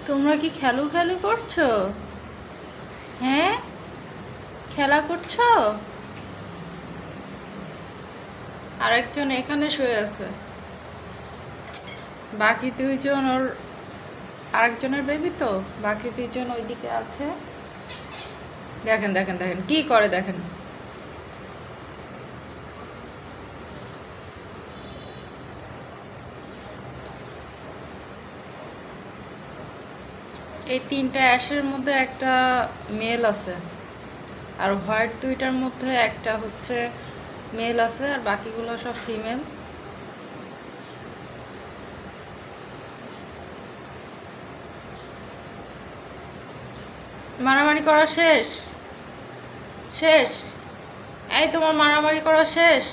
তোমরা কি খেলু খেলু করছো? হ্যাঁ, খেলা করছো? আরেকজন এখানে শুয়ে আছে, বাকি দুইজন ওর আরেকজনের বেবি তো, বাকি দুইজন ওইদিকে আছে। দেখেন দেখেন দেখেন কি করে দেখেন। এই তিনটা অ্যাশের মধ্যে একটা মেল আছে, আর হোয়াইট দুইটার মধ্যে একটা হচ্ছে মেল আছে, আর বাকিগুলো সব ফিমেল। মারামারি করা শেষ? শেষ? এই তোমার মারামারি করা শেষ?